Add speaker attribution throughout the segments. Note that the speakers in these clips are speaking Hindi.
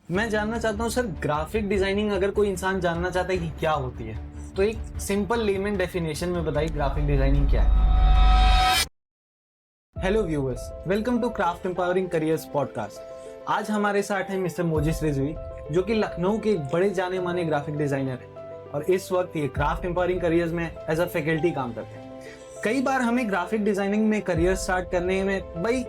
Speaker 1: मैं जानना चाहता हूँ सर, ग्राफिक डिजाइनिंग अगर कोई इंसान जानना चाहता है कि क्या होती है, तो एक सिंपल लेमन डेफिनेशन में बताइए ग्राफिक डिजाइनिंग क्या है। Hello viewers, welcome to craft empowering careers podcast. आज हमारे साथ हैं मिस्टर मोजिस रिजवी, जो कि लखनऊ के एक बड़े जाने माने ग्राफिक डिजाइनर हैं और इस वक्त ये क्राफ्ट एम्पावरिंग करियर्स में एज अ फैकल्टी काम करते हैं। कई बार हमें ग्राफिक डिजाइनिंग में करियर स्टार्ट करने में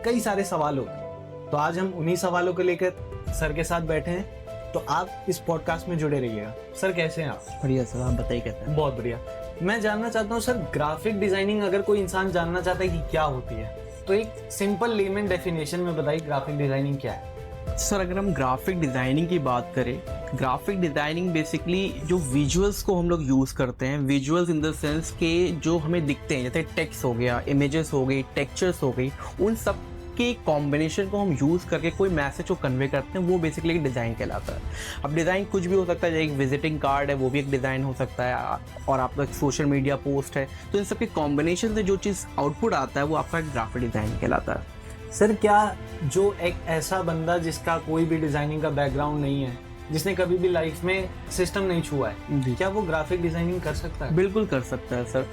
Speaker 1: कई सारे सवाल होते हैं, तो आज हम उन्हीं सवालों को लेकर सर के साथ बैठे हैं। तो आप इस पॉडकास्ट में जुड़े रहिएगा। सर कैसे हैं आप?
Speaker 2: बढ़िया सर, आप बताइए कैसे हैं?
Speaker 1: बहुत बढ़िया। मैं जानना चाहता हूँ सर, ग्राफिक डिजाइनिंग अगर कोई इंसान जानना चाहता है कि क्या होती है, तो एक सिंपल लेमन डेफिनेशन में बताइए ग्राफिक डिजाइनिंग क्या है।
Speaker 2: सर अगर हम ग्राफिक डिज़ाइनिंग की बात करें, ग्राफिक डिज़ाइनिंग बेसिकली जो विजुअल्स को हम लोग यूज़ करते हैं, विजुअल्स इन द सेंस के जो हमें दिखते हैं, जैसे टेक्स्ट हो गया, इमेजेस हो गई, टेक्सचर्स हो गई, उन सब के कॉम्बिनेशन को हम यूज़ करके कोई मैसेज को कन्वे करते हैं, वो बेसिकली एक डिज़ाइन कहलाता है। अब डिज़ाइन कुछ भी हो सकता है, एक विजिटिंग कार्ड है वो भी एक डिज़ाइन हो सकता है, और आपका एक सोशल मीडिया पोस्ट है, तो इन सब के कॉम्बिनेशन से जो चीज़ आउटपुट आता है वो आपका एक ग्राफिक डिज़ाइन कहलाता है।
Speaker 1: सर क्या जो एक ऐसा बंदा जिसका कोई भी डिजाइनिंग का बैकग्राउंड नहीं है, जिसने कभी भी लाइफ में सिस्टम नहीं छुआ है, क्या वो ग्राफिक डिजाइनिंग कर सकता है?
Speaker 2: बिल्कुल कर सकता है सर।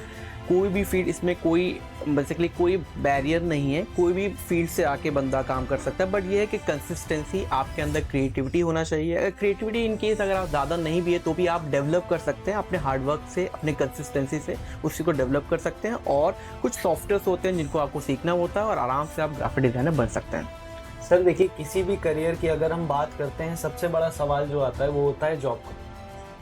Speaker 2: कोई भी फील्ड, इसमें कोई बेसिकली कोई बैरियर नहीं है, कोई भी फील्ड से आके बंदा काम कर सकता है। बट ये है कि कंसिस्टेंसी, आपके अंदर क्रिएटिविटी होना चाहिए। अगर क्रिएटिविटी इन केस अगर आप ज़्यादा नहीं भी है तो भी आप डेवलप कर सकते हैं अपने हार्डवर्क से, अपने कंसिस्टेंसी से उसी को डेवलप कर सकते हैं। और कुछ सॉफ्टवेयर्स होते हैं जिनको आपको सीखना होता है और आराम से आप ग्राफिक डिज़ाइनर बन सकते हैं।
Speaker 1: सर देखिए, किसी भी करियर की अगर हम बात करते हैं, सबसे बड़ा सवाल जो आता है वो होता है जॉब का।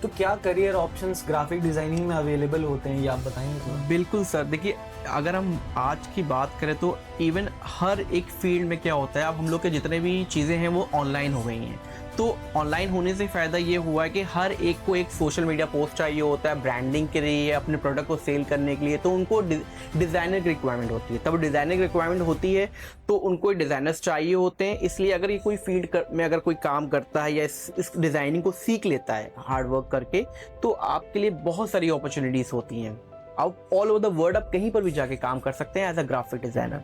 Speaker 1: तो क्या करियर ऑप्शंस ग्राफिक डिजाइनिंग में अवेलेबल होते हैं, ये आप बताएंगे थोड़ा?
Speaker 2: बिल्कुल सर, देखिए अगर हम आज की बात करें तो इवन हर एक फील्ड में क्या होता है, अब हम लोग के जितने भी चीज़ें हैं वो ऑनलाइन हो गई हैं। तो ऑनलाइन होने से फ़ायदा ये हुआ है कि हर एक को एक सोशल मीडिया पोस्ट चाहिए होता है ब्रांडिंग के लिए, अपने प्रोडक्ट को सेल करने के लिए, तो उनको डिज़ाइनर की रिक्वायरमेंट होती है। तब डिज़ाइनर की रिक्वायरमेंट होती है तो उनको डिज़ाइनर्स चाहिए होते हैं। इसलिए अगर ये कोई फील्ड में अगर कोई काम करता है या इस डिज़ाइनिंग को सीख लेता है हार्ड वर्क करके, तो आपके लिए बहुत सारी अपॉर्चुनिटीज़ होती हैं। आप ऑल ओवर द वर्ल्ड आप कहीं पर भी जाके काम कर सकते हैं एज अ ग्राफिक डिज़ाइनर।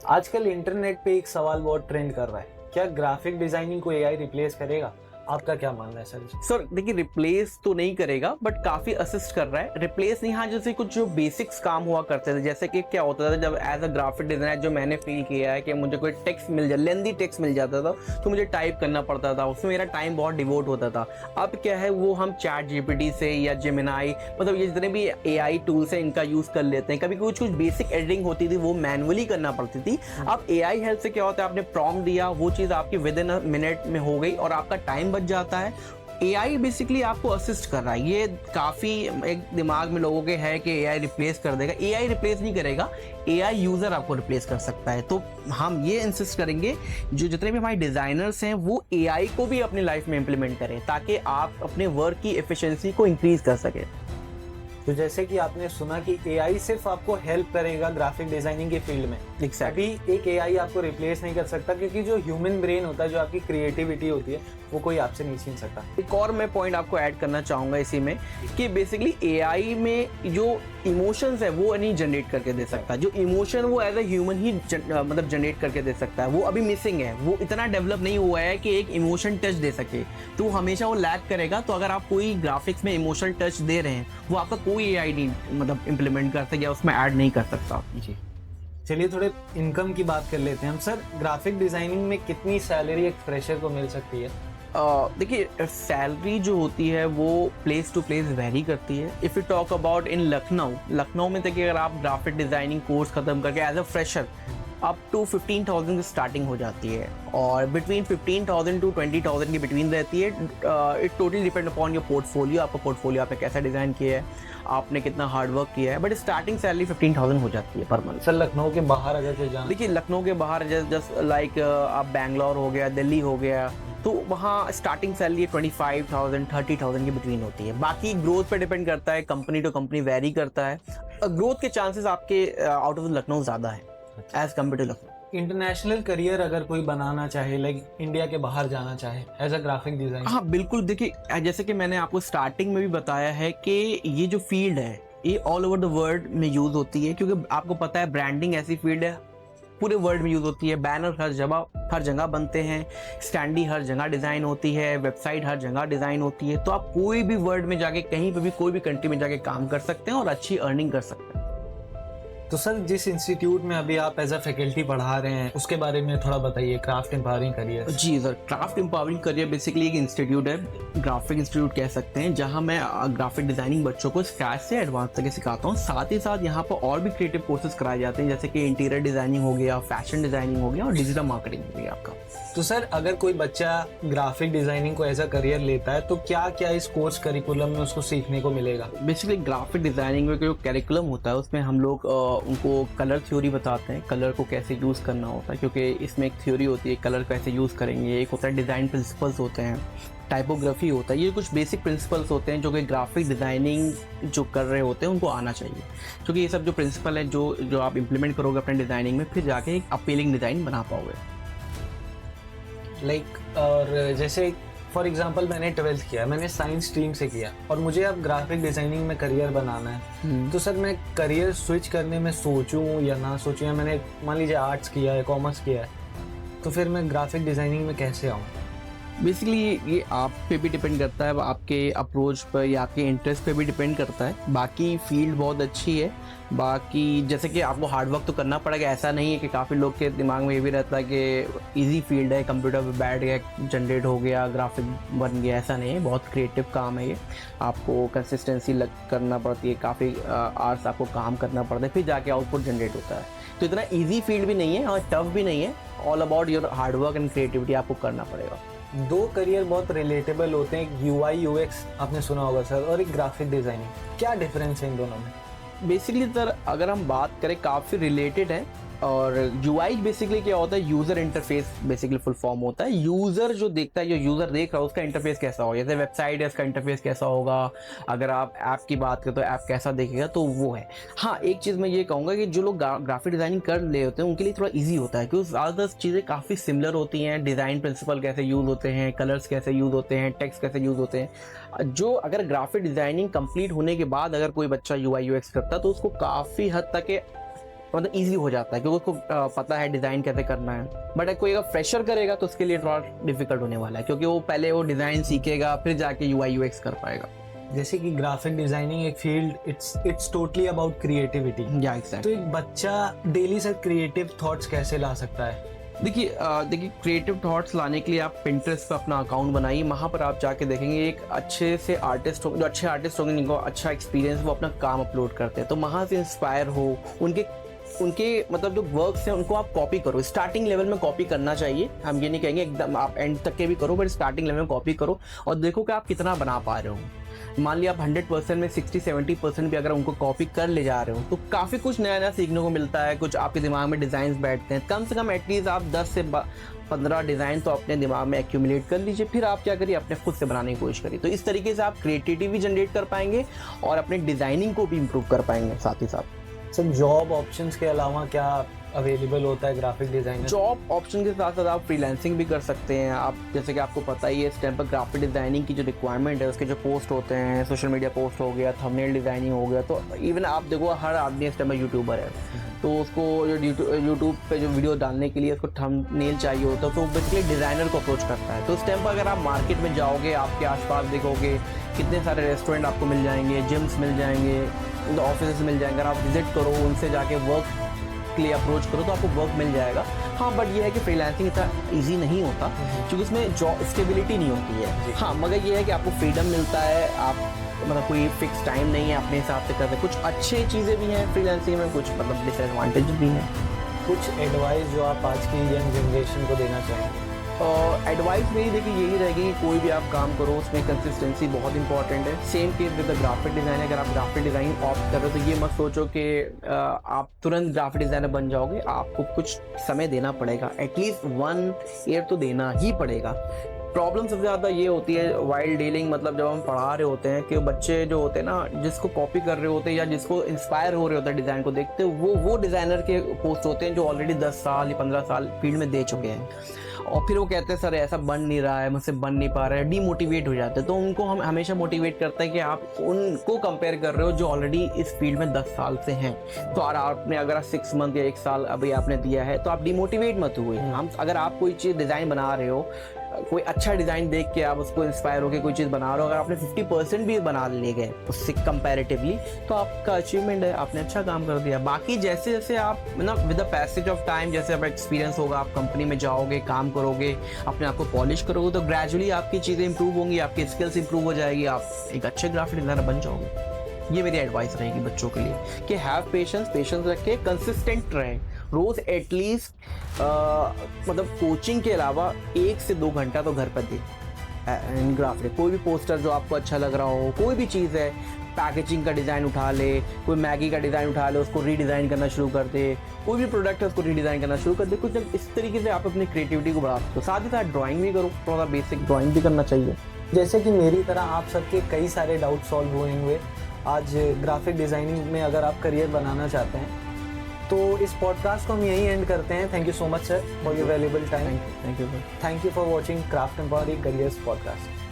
Speaker 1: आजकल इंटरनेट पे एक सवाल बहुत ट्रेंड कर रहा है, क्या ग्राफिक डिजाइनिंग को एआई रिप्लेस करेगा? आपका क्या मानना है सर?
Speaker 2: सर देखिए, रिप्लेस तो नहीं करेगा बट काफ़ी असिस्ट कर रहा है। रिप्लेस नहीं, हाँ, जैसे कुछ जो बेसिक्स काम हुआ करते थे, जैसे कि क्या होता था जब एज अ ग्राफिक डिज़ाइनर जो मैंने फील किया है कि मुझे कोई टेक्स्ट मिल जाए, लेंदी टेक्स्ट मिल जाता था तो मुझे टाइप करना पड़ता था, उसमें मेरा टाइम बहुत डिवोट होता था। अब क्या है, वो हम चैट जीपीटी से या जेमिनाई, मतलब ये जितने भी एआई टूल्स हैं इनका यूज़ कर लेते हैं। कभी कुछ बेसिक एडिटिंग होती थी वो मैनुअली करना पड़ती थी। अब एआई हेल्प से क्या होता है, आपने प्रॉम्प्ट दिया, वो चीज़ आपकी विद इन अ मिनट में हो गई और आपका टाइम बच जाता है। एआई बेसिकली आपको असिस्ट कर रहा है। ये काफ़ी एक दिमाग में लोगों के है कि एआई रिप्लेस कर देगा। एआई रिप्लेस नहीं करेगा, एआई यूज़र आपको रिप्लेस कर सकता है। तो हम ये इंसिस्ट करेंगे जो जितने भी हमारे डिज़ाइनर्स हैं वो एआई को भी अपनी लाइफ में इम्प्लीमेंट करें ताकि आप अपने वर्क की एफिशिएंसी को इंक्रीज कर सकें।
Speaker 1: तो जैसे कि आपने सुना कि एआई सिर्फ आपको हेल्प करेगा ग्राफिक डिजाइनिंग के फील्ड में।
Speaker 2: एग्जैक्टली।
Speaker 1: अभी एक एआई आपको रिप्लेस नहीं कर सकता, क्योंकि जो ह्यूमन ब्रेन होता है, जो आपकी क्रिएटिविटी होती है, वो कोई आपसे नहीं छीन सकता।
Speaker 2: एक और मैं पॉइंट आपको ऐड करना चाहूँगा इसी में कि बेसिकली एआई में जो इमोशंस है वो नहीं जनरेट करके दे सकता। जो इमोशन वो एज अ ह्यूमन ही मतलब जनरेट करके दे सकता है, वो अभी मिसिंग है। वो इतना डेवलप नहीं हुआ है कि एक इमोशन टच दे सके, तो हमेशा वो लैक करेगा। तो अगर आप कोई ग्राफिक्स में इमोशनल टच दे रहे हैं, वो आपका कोई एआई नहीं मतलब इम्प्लीमेंट कर सके या उसमें ऐड नहीं कर सकता।
Speaker 1: जी, चलिए थोड़े इनकम की बात कर लेते हैं हम। सर ग्राफिक डिजाइनिंग में कितनी सैलरी एक फ्रेशर को मिल सकती है?
Speaker 2: देखिए, सैलरी जो होती है वो प्लेस टू प्लेस वेरी करती है। If you talk about in Lucknow में देखिए, अगर आप ग्राफिक डिज़ाइनिंग कोर्स ख़त्म करके as a fresher up to 15,000 की स्टार्टिंग हो जाती है और बिटवीन 15,000 टू 20,000 के बिटवीन रहती है। It totally depend upon your portfolio. आपका पोर्टफोलियो आपने कैसा डिज़ाइन किया है, आपने कितना हार्ड वर्क किया है, बट स्टार्टिंग सैलरी 15,000 हो जाती है पर मंथ।
Speaker 1: सर लखनऊ के बाहर अगर से जाना,
Speaker 2: देखिए लखनऊ के बाहर जस्ट लाइक आप बैंगलोर हो गया, दिल्ली हो गया, तो वहाँ स्टार्टिंग सैलरी 25,000 30,000 के बिटवीन होती है। बाकी ग्रोथ पे डिपेंड करता है, कंपनी टू कंपनी वेरी करता है। ग्रोथ के चांसेस आपके आउट ऑफ लखनऊ ज़्यादा है as compare to Lucknow.
Speaker 1: International career अगर कोई बनाना चाहे, लाइक इंडिया के बाहर जाना चाहे एज अ ग्राफिक डिजाइनर?
Speaker 2: हाँ बिल्कुल, देखिए जैसे कि मैंने आपको स्टार्टिंग में भी बताया है कि ये जो फील्ड है ये ऑल ओवर द वर्ल्ड में यूज़ होती है, क्योंकि आपको पता है ब्रांडिंग ऐसी फील्ड है पूरे वर्ल्ड में यूज होती है। बैनर हर जगह बनते हैं, स्टैंडी हर जगह डिजाइन होती है, वेबसाइट हर जगह डिजाइन होती है। तो आप कोई भी वर्ल्ड में जाके कहीं पे भी कोई भी कंट्री में जाके काम कर सकते हैं और अच्छी अर्निंग कर सकते हैं।
Speaker 1: तो सर, जिस इंस्टीट्यूट में अभी आप एज अ फैकल्टी पढ़ा रहे हैं उसके बारे में थोड़ा बताइए, क्राफ्ट एम्पावरिंग करियर।
Speaker 2: जी sir, craft empowering career basically एक इंस्टीट्यूट है, ग्राफिक इंस्टीट्यूट कह सकते हैं, जहां मैं ग्राफिक डिजाइनिंग बच्चों को स्क्रैच से एडवांस तक सिखाता हूं। साथ ही साथ यहाँ पर और भी क्रिएटिव कोर्सेज कराए जाते हैं, जैसे कि इंटीरियर डिजाइनिंग हो गया, फैशन डिजाइनिंग हो गया और डिजिटल मार्केटिंग हो गया आपका।
Speaker 1: तो सर, अगर कोई बच्चा ग्राफिक डिजाइनिंग को एज अ करियर लेता है तो क्या क्या इस कोर्स करिकुलम में उसको सीखने को मिलेगा?
Speaker 2: बेसिकली ग्राफिक डिजाइनिंग में जो करिकुलम होता है उसमें हम लोग उनको कलर थ्योरी बताते हैं, कलर को कैसे यूज़ करना होता है, क्योंकि इसमें एक थ्योरी होती है कलर कैसे यूज़ करेंगे। एक होता है डिज़ाइन प्रिंसिपल्स होते हैं, टाइपोग्राफी होता है। ये कुछ बेसिक प्रिंसिपल्स होते हैं जो कि ग्राफिक डिज़ाइनिंग जो कर रहे होते हैं उनको आना चाहिए, क्योंकि ये सब जो प्रिंसिपल है जो आप इम्प्लीमेंट करोगे अपने डिज़ाइनिंग में, फिर जाके एक अपीलिंग डिज़ाइन बना पाओगे।
Speaker 1: और जैसे फॉर एग्जांपल मैंने 12th किया, मैंने साइंस स्ट्रीम से किया और मुझे अब ग्राफिक डिजाइनिंग में करियर बनाना है, तो सर मैं करियर स्विच करने में सोचूं या ना सोचूं, या मैंने मान लीजिए आर्ट्स किया है, कॉमर्स किया है, तो फिर मैं ग्राफिक डिजाइनिंग में कैसे आऊँ?
Speaker 2: बेसिकली ये आप पे भी डिपेंड करता है, आपके अप्रोच पर या आपके इंटरेस्ट पे भी डिपेंड करता है। बाकी फील्ड बहुत अच्छी है, बाकी जैसे कि आपको हार्ड वर्क तो करना पड़ेगा। ऐसा नहीं है कि काफ़ी लोग के दिमाग में ये भी रहता है कि इजी फील्ड है, कंप्यूटर पे बैठ गया, जनरेट हो गया, ग्राफिक बन गया। ऐसा नहीं है, बहुत क्रिएटिव काम है ये। आपको कंसिस्टेंसी करना पड़ती है, काफ़ी आवर्स आपको काम करना पड़ता है, फिर जाके आउटपुट जनरेट होता है। तो इतना ईजी फील्ड भी नहीं है और टफ भी नहीं है। All about your hard work and creativity आपको करना पड़ेगा।
Speaker 1: दो करियर बहुत रिलेटेबल होते हैं, एक UI UX आपने सुना होगा सर, और एक ग्राफिक डिजाइनिंग। क्या डिफरेंस है इन दोनों में?
Speaker 2: बेसिकली सर अगर हम बात करें काफ़ी रिलेटेड है। और UI बेसिकली क्या होता है, user interface basically full form होता है। यूज़र जो देखता है, जो यूज़र देख रहा है उसका इंटरफेस कैसा होगा, जैसे वेबसाइट है उसका इंटरफेस कैसा होगा, अगर आप ऐप की बात करें तो ऐप कैसा देखेगा, तो वो है। हाँ, एक चीज़ मैं ये कहूँगा कि जो लोग ग्राफिक डिज़ाइनिंग कर रहे होते हैं उनके लिए थोड़ा ईजी होता है, क्योंकि ज़्यादातर चीज़ें काफ़ी सिमिलर होती हैं। डिज़ाइन प्रिंसिपल कैसे यूज़ होते हैं, कलर्स कैसे यूज़ होते हैं, टेक्स्ट कैसे यूज़ होते हैं। जो अगर ग्राफिक डिज़ाइनिंग कंप्लीट होने के बाद अगर कोई बच्चा UI UX करता है तो उसको काफ़ी हद तक मतलब ईजी हो जाता है, क्योंकि उसको पता है डिज़ाइन कैसे करना है। बट अगर कोई अगर फ्रेशर करेगा तो उसके लिए थोड़ा डिफिकल्ट होने वाला है, क्योंकि वो पहले वो डिज़ाइन सीखेगा फिर जाके UI UX कर पाएगा।
Speaker 1: जैसे कि ग्राफिक डिजाइनिंग एक field, it's totally about creativity.
Speaker 2: या एग्जैक्ट।
Speaker 1: तो एक बच्चा डेली सर क्रिएटिव थॉट्स कैसे ला सकता है?
Speaker 2: देखिए क्रिएटिव थॉट्स लाने के लिए आप Pinterest पे अपना अकाउंट बनाइए। वहाँ पर आप जाके देखेंगे एक अच्छे से आर्टिस्ट जो अच्छे आर्टिस्ट होंगे, जिनको अच्छा एक्सपीरियंस, वो अपना काम अपलोड करते हैं। तो वहाँ से इंस्पायर हो, उनके मतलब जो वर्क्स हैं उनको आप कॉपी करो। स्टार्टिंग लेवल में कॉपी करना चाहिए, हम ये नहीं कहेंगे एकदम आप एंड तक के भी करो, बट स्टार्टिंग लेवल में कॉपी करो और देखो कि आप कितना बना पा रहे हो। मान लिया आप 100% में 60-70% भी अगर उनको कॉपी कर ले जा रहे हो तो काफ़ी कुछ नया नया सीखने को मिलता है। कुछ आपके दिमाग में डिज़ाइन बैठते हैं, कम से कम एटलीस्ट आप 10 से 15 डिज़ाइन तो अपने दिमाग में एक्यूमुलेट कर लीजिए। फिर आप क्या करिए, अपने खुद से बनाने की कोशिश करिए। तो इस तरीके से आप क्रिएटिविटी भी जनरेट कर पाएंगे और अपने डिज़ाइनिंग को भी इम्प्रूव कर पाएंगे साथ ही साथ।
Speaker 1: सर, जॉब ऑप्शंस के अलावा क्या अवेलेबल होता है ग्राफिक डिजाइनर?
Speaker 2: जॉब ऑप्शन के साथ साथ आप फ्रीलांसिंग भी कर सकते हैं। आप जैसे कि आपको पता ही है इस टाइम पर ग्राफिक डिज़ाइनिंग की जो रिक्वायरमेंट है, उसके जो पोस्ट होते हैं, सोशल मीडिया पोस्ट हो गया, थंबनेल डिज़ाइनिंग हो गया, तो इवन आप देखो हर आदमी इस टाइम पर यूट्यूबर है, तो उसको जो यूट्यूब पे जो वीडियो डालने के लिए उसको थंबनेल चाहिए होता है, तो बेसिकली डिज़ाइनर को अप्रोच करता है। तो उस टाइम पर अगर आप मार्केट में जाओगे, आपके आसपास देखोगे कितने सारे रेस्टोरेंट आपको मिल जाएंगे, जिम्स मिल जाएंगे, ऑफिस मिल जाएंगे। अगर आप विजिट करो, उनसे जाके वर्क के लिए अप्रोच करो तो आपको वर्क मिल जाएगा। हाँ, बट ये है कि फ्रीलांसिंग इतना इजी नहीं होता, क्योंकि इसमें जॉब स्टेबिलिटी नहीं होती है। हाँ, मगर ये है कि आपको फ्रीडम मिलता है, आप मतलब कोई फिक्स टाइम नहीं है, अपने हिसाब से करते। कुछ अच्छी चीज़ें भी हैं फ्रीलांसिंग में, कुछ मतलब डिसएडवांटेज भी हैं।
Speaker 1: कुछ एडवाइस जो आप आज की यंग जनरेशन को देना चाहेंगे?
Speaker 2: एडवाइस मेरी देखिए यही रहेगी कि कोई भी आप काम करो उसमें कंसिस्टेंसी बहुत इंपॉर्टेंट है। Same case with the graphic design. अगर आप ग्राफिक डिज़ाइन ऑप्ट कर रहे हो तो ये मत सोचो कि आप तुरंत ग्राफिक डिज़ाइनर बन जाओगे। आपको कुछ समय देना पड़ेगा, एटलीस्ट 1 ईयर तो देना ही पड़ेगा। प्रॉब्लम सबसे ज़्यादा ये होती है वाइल डीलिंग, मतलब जब हम पढ़ा रहे होते हैं कि बच्चे जो होते हैं ना, जिसको कॉपी कर रहे होते हैं या जिसको इंस्पायर हो रहे होते हैं डिज़ाइन को देखते, वो डिज़ाइनर के पोस्ट होते हैं जो ऑलरेडी 10 साल या 15 साल फील्ड में दे चुके हैं, और फिर वो कहते हैं सर ऐसा बन नहीं रहा है, मुझसे बन नहीं पा रहा है, डीमोटिवेट हो जाते हैं। तो उनको हम हमेशा मोटिवेट करते हैं कि आप उनको कंपेयर कर रहे हो जो ऑलरेडी इस फील्ड में 10 साल से हैं। तो आपने अगर 6 मंथ या 1 साल अभी आपने दिया है तो आप डीमोटिवेट मत हुए। हम अगर आप कोई चीज़ डिज़ाइन बना रहे हो, कोई अच्छा डिज़ाइन देख के आप उसको इंस्पायर होकर कोई चीज़ बना रहे हो, अगर आपने 50% भी बना ले गए उससे कंपैरेटिवली, तो आपका अचीवमेंट है, आपने अच्छा काम कर दिया। बाकी जैसे जैसे आप मतलब with the passage of time, जैसे आप एक्सपीरियंस होगा, आप कंपनी में जाओगे, काम करोगे, अपने आप को पॉलिश करोगे, तो ग्रेजुअली आपकी चीज़ें इंप्रूव होंगी, आपकी स्किल्स इंप्रूव हो जाएगी, आप एक अच्छे ग्राफिक डिज़ाइनर बन जाओगे। ये मेरी एडवाइस रहेगी बच्चों के लिए कि हैव पेशेंस रख के कंसिस्टेंट रहें। रोज़ एटलीस्ट मतलब कोचिंग के अलावा 1 से 2 घंटा तो घर पर दें ग्राफिक। कोई भी पोस्टर जो आपको अच्छा लग रहा हो, कोई भी चीज़ है, पैकेजिंग का डिज़ाइन उठा ले, कोई मैगी का डिज़ाइन उठा ले, उसको रीडिज़ाइन करना शुरू कर दे, कोई भी प्रोडक्ट है उसको रीडिज़ाइन करना शुरू कर दे। कुछ इस तरीके से आप अपनी क्रिएटिविटी को बढ़ा सकते हो। साथ ही साथ ड्राइंग भी करो, थोड़ा बेसिक ड्राइंग भी करना चाहिए।
Speaker 1: जैसे कि मेरी तरह आप सबके कई सारे डाउट सॉल्व हुए आज ग्राफिक डिज़ाइनिंग में अगर आप करियर बनाना चाहते हैं, तो इस पॉडकास्ट को हम यहीं एंड करते हैं। Thank you so much sir for your valuable time.
Speaker 2: Thank you
Speaker 1: thank you for watching craft empowering careers podcast.